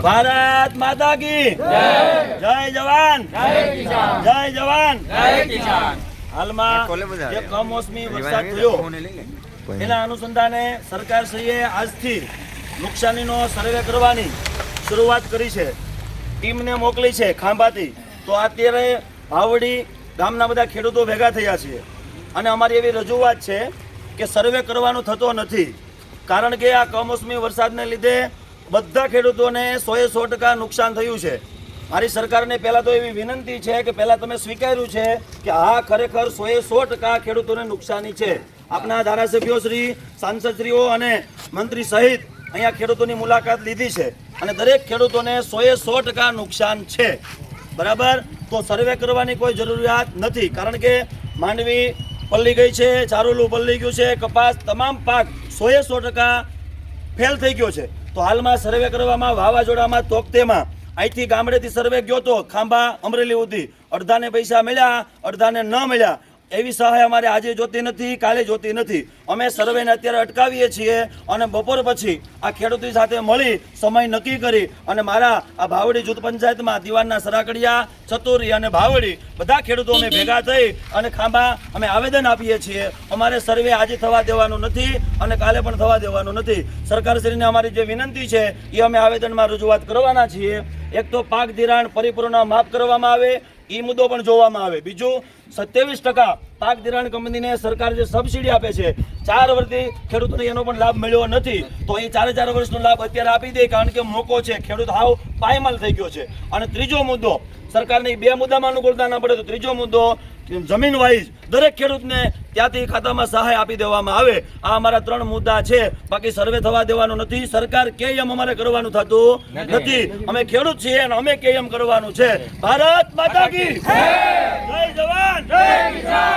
ભારત માતા કી જય જવાન જય જવાન જય કિસાન। હાલમાં જે કમોસમી વરસાદ થયો એના અનુસંધાને સરકારશ્રીએ આજથી નુકસાનીનો સર્વે કરવાની શરૂઆત કરી છે। ટીમને મોકલી છે ખાંભાથી। તો અત્યારે ભાવડી ગામના બધા ખેડૂતો ભેગા થયા છે અને અમારી એવી રજૂઆત છે કે સર્વે કરવાનો થતો નથી, કારણ કે આ કમોસમી વરસાદને લીધે બધા ખેડૂતોને 100% નુકસાન થયું છે। મારી સરકારને પહેલાં તો એવી વિનંતી છે કે પહેલાં તમે સ્વીકાર્યું છે કે હા ખરેખર 100% ખેડૂતોને નુકસાની છે। આપના ધારાસભ્યો શ્રી, સાંસદશ્રીઓ અને મંત્રી સહિત અહીંયા ખેડૂતોની મુલાકાત લીધી છે અને દરેક ખેડૂતોને 100% નુકસાન છે, બરાબર। તો સર્વે કરવાની કોઈ જરૂરિયાત નથી, કારણ કે માંડવી પલ્લી ગઈ છે, ચારોલું પલ્લી ગયું છે, કપાસ તમામ પાક 100% ફેલ થઈ ગયો છે। તો હાલમાં સર્વે કરવામાં વાવાઝોડામાં તોકતેમાં અહીંથી ગામડેથી સર્વે ગયો તો ખાંભા અમરેલી સુધી અડધાને પૈસા મળ્યા, અડધાને ન મળ્યા। એવી સહાય અમારે આજે જોતી નથી, કાલે જોતી નથી। અમે સર્વેને અત્યારે અટકાવીએ છીએ અને બપોર પછી આ ખેડૂતો સાથે મળી સમય નક્કી કરી અને મારા આ ભાવડી જૂથ પંચાયતમાં દીવાનના સરાકડિયા, ચતુરી અને ભાવડી બધા ખેડૂતો અમે ભેગા થઈ અને ખાંભા અમે આવેદન આપીએ છીએ। અમારે સર્વે આજે થવા દેવાનું નથી અને કાલે પણ થવા દેવાનું નથી। સરકારશ્રીને અમારી જે વિનંતી છે એ અમે આવેદનમાં રજૂઆત કરવાના છીએ। એક તો પાક ધિરાણ પરિપૂર્ણ માફ કરવામાં આવે એ મુદ્દો પણ જોવામાં આવે। બીજું 27% પાક ધિરાણ કંપનીને સરકાર જે સબસિડી આપે છે 4 વર્ષથી ખેડૂતોને એનો પણ લાભ મળ્યો નથી, તો એ 4 વર્ષનો લાભ અત્યારે આપી દે, કારણ કે મોકો છે, ખેડૂત હાવ પાયમાલ થઈ ગયો છે। અને ત્રીજો મુદ્દો, સરકારને 2 મુદ્દામાં અનુકૂળતા ન પડે તો ત્રીજો મુદ્દો જમીન વાઇઝ દરેક ખેડૂતને ત્યાંથી ખાતામાં સહાય આપી દેવામાં આવે। આ અમારા 3 મુદ્દા છે, બાકી સર્વે થવા દેવાનો નથી। સરકાર કે એમ અમારે કરવાનું થતું નથી, અમે ખેડૂત છીએ અને અમે કે એમ કરવાનું છે। ભારત માતા કી જય જવાન જય કિસાન।